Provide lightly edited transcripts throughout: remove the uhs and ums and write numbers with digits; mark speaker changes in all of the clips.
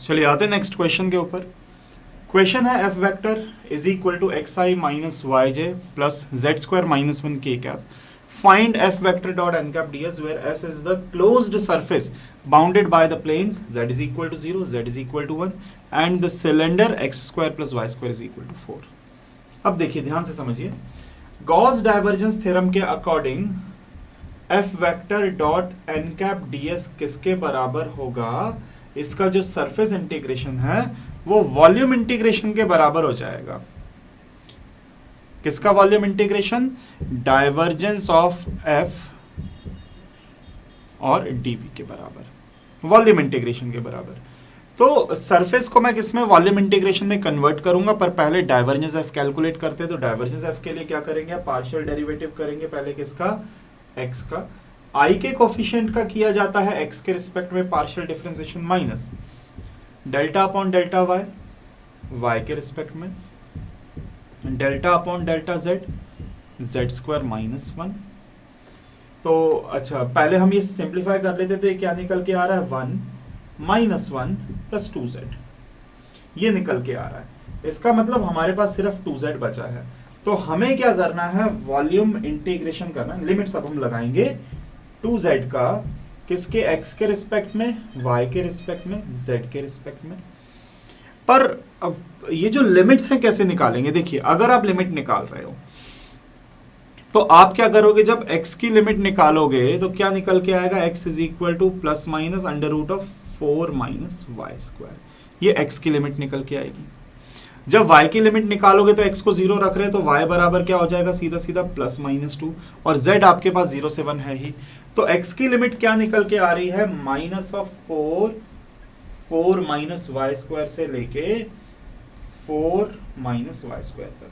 Speaker 1: चलिए आते हैं नेक्स्ट क्वेश्चन के ऊपर। क्वेश्चन है F vector is equal to X I minus Y J plus Z square minus one के cap. Find F vector dot N cap D S where S is the closed surface bounded by the planes Z is equal to 0, Z is equal to 1 and the cylinder X square plus Y square is equal to 4। अब देखिए ध्यान से समझिए, Gauss divergence theorem के according F vector dot N cap D S किसके बराबर होगा? इसका जो सरफेस इंटीग्रेशन है वो वॉल्यूम इंटीग्रेशन के बराबर हो जाएगा। किसका volume integration? Divergence of F और डीवी के बराबर, वॉल्यूम इंटीग्रेशन के बराबर। तो सरफेस को मैं किसमें? वॉल्यूम इंटीग्रेशन में कन्वर्ट करूंगा, पर पहले डाइवर्जेंस एफ कैलकुलेट करते हैं। तो डाइवर्जेंस एफ के लिए क्या करेंगे? पार्शियल डेरिवेटिव करेंगे पहले किसका? एक्स का। आई के कोफिशिएंट का किया जाता है एक्स के रिस्पेक्ट में partial differentiation minus delta upon delta Y, Y के रिस्पेक्ट में delta upon delta Z, Z square minus 1। तो अच्छा पहले हम ये सिंप्लीफाई कर लेते, तो ये क्या निकल के आ रहा है? 1 माइनस 1 प्लस 2z, ये निकल के आ रहा है। इसका मतलब हमारे पास सिर्फ 2z बचा है। तो हमें क्या करना है? वॉल्यूम इंटीग्रेशन करना है। लिमिट्स अब हम लगाएंगे 2z का किसके? x के रिस्पेक्ट में, y के रिस्पेक्ट में, z के रिस्पेक्ट में। पर अब ये जो लिमिट्स हैं कैसे निकालेंगे? देखिए अगर आप लिमिट निकाल रहे हो तो आप क्या करोगे? जब x की लिमिट निकालोगे तो क्या निकल के आएगा? x is equal to plus minus under root of 4 minus Y square, ये x की लिमिट निकल के आएगी। जब y की लिमिट निकालोगे तो x को 0 रख रहे हैं, तो y बराबर क्या हो जाएगा? सीधा सीधा प्लस माइनस 2, और z आपके पास 0 से 1 है ही। तो x की लिमिट क्या निकल के आ रही है? Minus of 4 minus Y square से लेके 4 माइनस वाई स्क्वायर तक।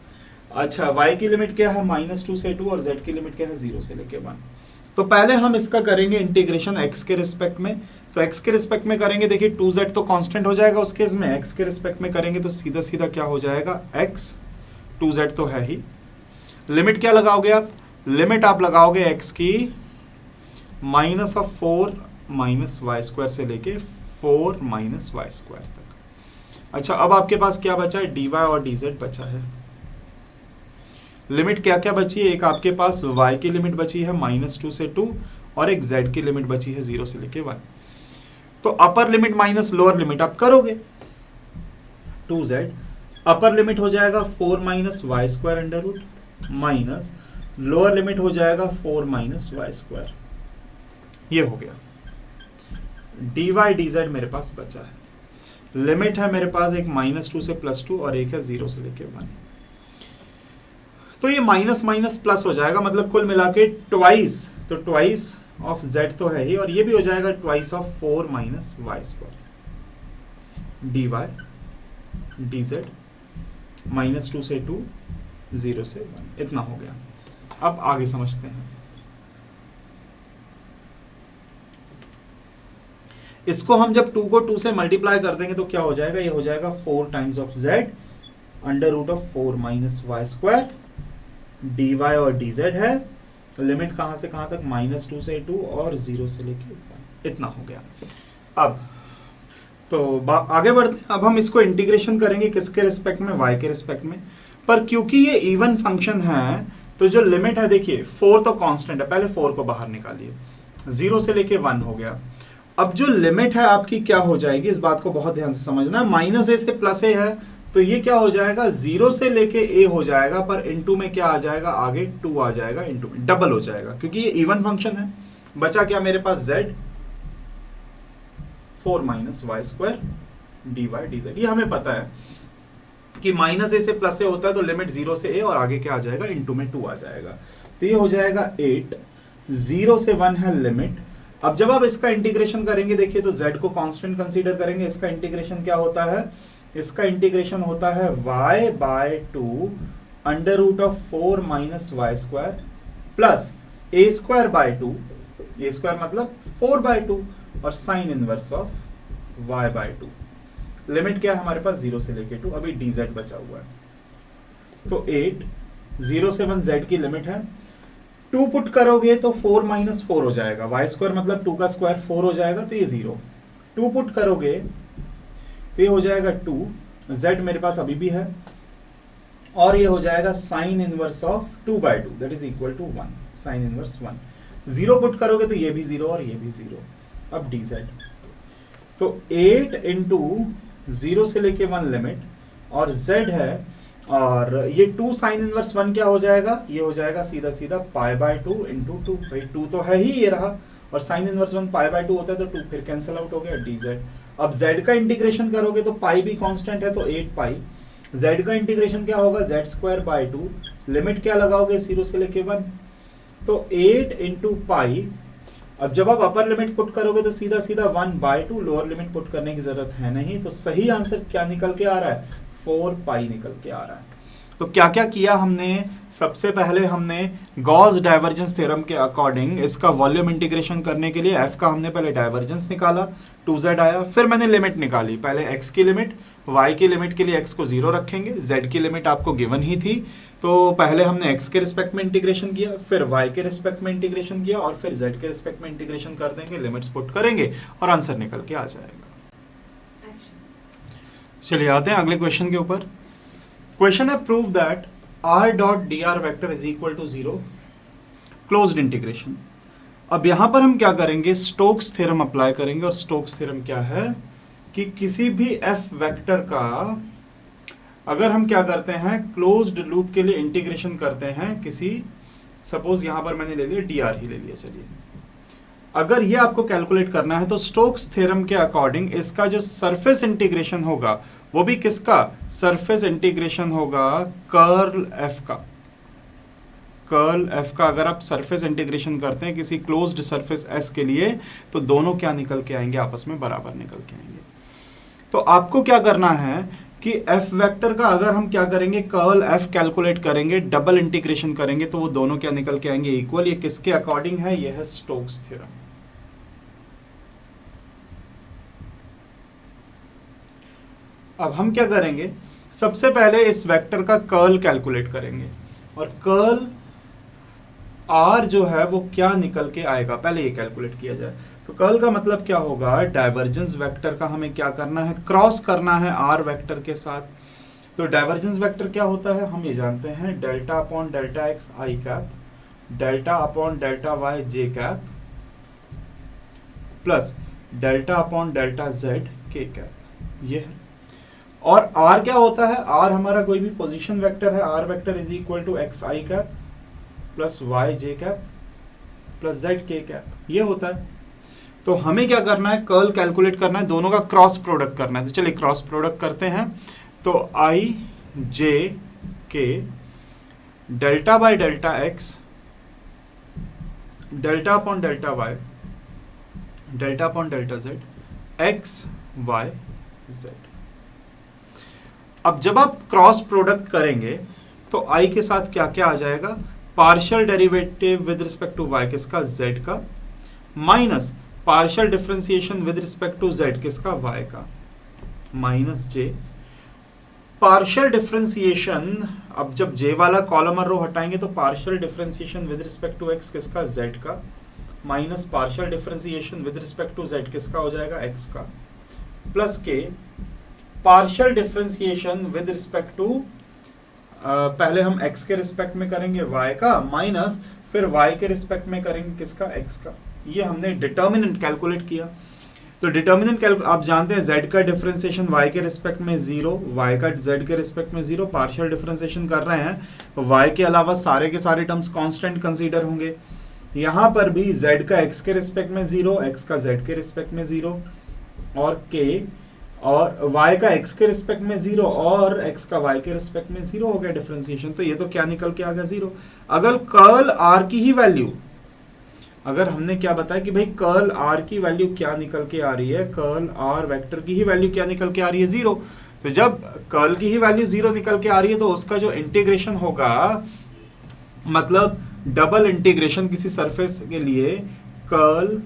Speaker 1: अच्छा y की लिमिट क्या है? माइनस 2 से 2, और z की लिमिट क्या है? 0 से लेके 1। तो पहले हम इसका करेंगे इंटीग्रेशन x के रिस्पेक्ट में। तो x के रिस्पेक्ट में करेंगे, देखिए 2z तो कांस्टेंट हो जाएगा उस केस में। x के रिस्पेक्ट में करेंगे तो सीधा सीधा क्या हो जाएगा? x, 2z तो है ही। लिमिट क्या लगाओगे आप? लिमिट आप लगाओगे x की minus of 4 minus Y square से लेके 4 माइनस वाई स्क्वायर तक। अच्छा अब आपके पास क्या बचा है? dy और dz बचा है। लिमिट क्या क्या बची है? एक आपके पास y की लिमिट बची है माइनस 2 से 2, और एक z की लिमिट बची है 0 से लेके 1। तो upper limit minus lower limit आप करोगे, 2z अपर लिमिट हो जाएगा 4 minus Y square under root, minus lower limit हो जाएगा 4 माइनस वाई स्क्वायर। ये हो गया। dy dz मेरे पास बचा है। लिमिट है मेरे पास एक माइनस 2 से प्लस 2, और एक है 0 से लेके 1। तो ये माइनस माइनस प्लस हो जाएगा, मतलब कुल मिला के ट्वाइस, तो ट्वाइस ऑफ z तो है ही, और ये भी हो जाएगा twice of 4 minus Y square. dy dz minus 2 से 2, 0 से 1, इतना हो गया। अब आगे समझते हैं। इसको हम जब 2 को 2 से मल्टीप्लाई कर देंगे तो क्या हो जाएगा? ये हो जाएगा 4 times of z under root of 4 minus Y square. dy और dz है, लिमिट कहां से कहां तक? माइनस 2 से 2 और 0 से लेके 1, इतना हो गया। अब तो आगे बढ़ते हैं। अब हम इसको इंटीग्रेशन करेंगे किसके रिस्पेक्ट में? y के रिस्पेक्ट में। पर क्योंकि ये इवन फंक्शन है तो जो लिमिट है, देखिए 4 तो कांस्टेंट है, पहले 4 को बाहर निकालिए, 0 से लेके 1 हो गया। अब जो लिमिट है आपकी क्या हो जाएगी? इस बात को बहुत ध्यान से समझना। माइनस a से प्लस a है, तो ये क्या हो जाएगा? 0 से लेके a हो जाएगा, पर इनटू में क्या आ जाएगा? आगे 2 आ जाएगा, इनटू में डबल हो जाएगा, क्योंकि ये इवन फंक्शन है। बचा क्या मेरे पास? z 4 minus Y square dy dz। ये हमें पता है कि माइनस a से प्लस a होता है, तो लिमिट 0 से a और आगे क्या आ जाएगा? इनटू में 2 आ जाएगा। तो ये हो जाएगा 8, 0 से 1 है लिमिट। अब जब आप इसका इंटीग्रेशन करेंगे, देखिए तो z को कांस्टेंट कंसीडर करेंगे। इसका इंटीग्रेशन क्या होता है? इसका इंटीग्रेशन होता है y by 2 under root of 4 minus Y square plus a square by 2, a square मतलब 4 बाय 2, और sine inverse of y by 2। Limit क्या है हमारे पास? 0 से लेके 2, अभी dz बचा हुआ है। तो 8, 0 से 1 z की लिमिट है। 2 पुट करोगे तो 4 माइनस 4 हो जाएगा, वाई स्क्वायर मतलब 2 का स्क्वायर 4 हो जाएगा, तो ये 0। 2 पुट करोगे तो ये हो जाएगा 2, z मेरे पास अभी भी है, और ये हो जाएगा sine inverse of 2/2 that is equal to 1, sine inverse 1। 0 put करोगे तो ये भी 0 और ये भी 0। अब dz, तो 8 इंटू 0 से लेके 1 लिमिट, और z है, और ये 2 साइन इनवर्स 1 क्या हो जाएगा, ये हो जाएगा सीधा सीधा π/2 इंटू 2, भाई 2 तो है ही, ये रहा, और साइन इनवर्स 1 π/2 होता है तो 2 फिर कैंसिल आउट हो गया, dz। अब z का इंटीग्रेशन करोगे तो पाई भी कांस्टेंट है तो 8 पाई, z का इंटीग्रेशन क्या होगा, z²/2, लिमिट क्या लगाओगे 0 से लेके 1, तो 8 इंटू पाई। अब जब आप अपर लिमिट पुट करोगे तो सीधा सीधा 1/2, लोअर लिमिट पुट करने की जरूरत है नहीं, तो सही आंसर क्या निकल के आ रहा है, 4 पाई निकल के आ रहा है। तो क्या क्या किया हमने, सबसे पहले हमने गॉस डाइवर्जेंस थ्योरम के अकॉर्डिंग इसका वॉल्यूम इंटीग्रेशन करने के लिए f का हमने पहले डाइवर्जेंस निकाला, 2z आया, फिर मैंने लिमिट निकाली, पहले x की लिमिट, y की लिमिट के लिए x को 0 रखेंगे, z की लिमिट आपको गिवन ही थी, तो पहले हमने x के रिस्पेक्ट में इंटीग्रेशन किया, फिर y के रिस्पेक्ट में इंटीग्रेशन किया, और फिर z के रिस्पेक्ट में इंटीग्रेशन कर देंगे, लिमिट्स पुट करेंगे और आंसर निकल के आ जाएगा। चलिए आते हैं अगले क्वेश्चन के ऊपर। क्वेश्चन है prove that r dot dr vector is equal to 0 closed integration. अब यहां पर हम क्या करेंगे, स्टोक्स थ्योरम अप्लाई करेंगे, और स्टोक्स थ्योरम क्या है कि किसी भी f वेक्टर का अगर हम क्या करते हैं, क्लोज्ड लूप के लिए इंटीग्रेशन करते हैं किसी, सपोज यहां पर मैंने ले लिया dr ही ले लिया, चलिए अगर ये आपको कैलकुलेट करना है तो स्टोक्स थ्योरम के अकॉर्डिंग इसका जो सरफेस इंटीग्रेशन होगा वो भी किसका, सरफेस इंटीग्रेशन होगा कर्ल f का, कर्ल f का अगर आप सरफेस इंटीग्रेशन करते हैं किसी क्लोज्ड सरफेस s के लिए तो दोनों क्या निकल के आएंगे, आपस में बराबर निकल के आएंगे। तो आपको क्या करना है कि f वेक्टर का अगर हम क्या करेंगे, कर्ल f कैलकुलेट करेंगे, डबल इंटीग्रेशन करेंगे तो वो दोनों क्या निकल के आएंगे, इक्वल। ये किसके अकॉर्डिंग है, ये है स्टोक्स थ्योरम। अब हम क्या करेंगे, सबसे पहले इस वेक्टर का कर्ल कैलकुलेट करेंगे, और कर्ल r जो है वो क्या निकल के आएगा, पहले ये कैलकुलेट किया जाए। तो कर्ल का मतलब क्या होगा, डाइवर्जेंस वेक्टर का हमें क्या करना है, क्रॉस करना है r वेक्टर के साथ। तो डाइवर्जेंस वेक्टर क्या होता है, हम ये जानते हैं, delta upon delta x i cap, delta upon delta y j cap, plus delta upon delta z k cap, ये है। और r क्या होता है, r हमारा कोई भी पोजीशन वेक्टर है, r vector is equal to x i cap plus y j cap plus z k cap, ये होता है। तो हमें क्या करना है, कर्ल कैलकुलेट करना है, दोनों का क्रॉस प्रोडक्ट करना है। तो चलिए क्रॉस प्रोडक्ट करते हैं। तो i j k delta by delta x, delta upon delta y, delta upon delta z, x y z। अब जब आप क्रॉस प्रोडक्ट करेंगे तो i के साथ क्या क्या आ जाएगा, partial derivative with respect to y किसका, z का, minus partial differentiation with respect to z किसका, y का, माइनस j। पार्शियल डिफरेंशिएशन, अब जब j वाला कॉलम और रो हटाएंगे तो partial differentiation with respect to x किसका, z का, minus partial differentiation with respect to z किसका हो जाएगा, x का, plus k partial differentiation with respect to, पहले हम x के रिस्पेक्ट में करेंगे y का, माइनस फिर y के रिस्पेक्ट में करेंगे किसका, x का। ये हमने डिटर्मिनेंट कैलकुलेट किया। तो डिटर्मिनेंट आप जानते हैं z का डिफरेंशिएशन y के रिस्पेक्ट में 0, y का z के रिस्पेक्ट में 0, पार्शियल डिफरेंशिएशन कर रहे हैं, y के अलावा सारे के सारे टर्म्स कांस्टेंट कंसीडर होंगे। यहाँ पर भी z का x के रिस्पेक्ट में 0, x का z के रिस्पेक्ट में 0, और k और y का x के रिस्पेक्ट में 0 और x का y के रिस्पेक्ट में 0 हो गया डिफरेंशिएशन। तो ये तो क्या निकल के आ गया, 0। अगर कर्ल r की ही वैल्यू, अगर हमने क्या बताया कि भाई कर्ल r की वैल्यू क्या निकल के आ रही है, कर्ल r वेक्टर की ही वैल्यू क्या निकल के आ रही है, 0। तो जब कर्ल की ही वैल्यू 0 निकल के आ रही है तो उसका जो इंटीग्रेशन होगा, मतलब डबल इंटीग्रेशन किसी सरफेस के लिए, कर्ल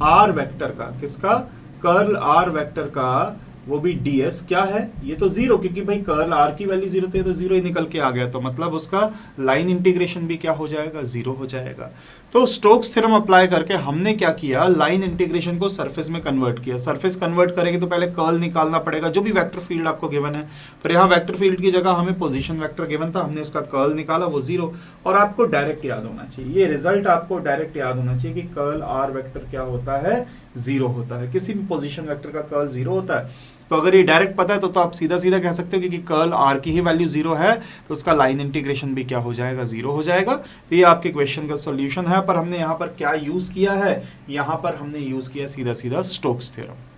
Speaker 1: r वेक्टर का, किसका, कर्ल r वेक्टर का वो भी ds क्या है, ये तो जीरो, क्योंकि भाई कर्ल r की वैल्यू जीरो थी तो जीरो ही निकल के आ गया, तो मतलब उसका लाइन इंटीग्रेशन भी क्या हो जाएगा, जीरो हो जाएगा। तो स्टोक्स थ्योरम अप्लाई करके हमने क्या किया, लाइन इंटीग्रेशन को सरफेस में कन्वर्ट किया। सरफेस कन्वर्ट करेंगे तो पहले कर्ल निकालना पड़ेगा, जो भी वेक्टर फील्ड आपको गिवन है, पर यहाँ वेक्टर फील्ड की जगह हमें पोजीशन वेक्टर गिवन था, हमने उसका कर्ल निकाला, वो जीरो। और आपको डायरेक्ट याद होना चाहिए, ये रिजल्ट आपको डायरेक्ट याद होना चाहिए कि कर्ल आर वेक्टर क्या होता है, जीरो होता है। किसी भी पोजीशन वेक्टर का कर्ल जीरो होता है। तो अगर ये डायरेक्ट पता है तो आप सीधा सीधा कह सकते हो कि कर्ल आर की ही वैल्यू जीरो है, तो उसका लाइन इंटीग्रेशन भी क्या हो जाएगा, जीरो हो जाएगा। तो ये आपके क्वेश्चन का सॉल्यूशन है। पर हमने यहाँ पर क्या यूज किया है, यहाँ पर हमने यूज किया सीधा सीधा स्टोक्स थ्योरम।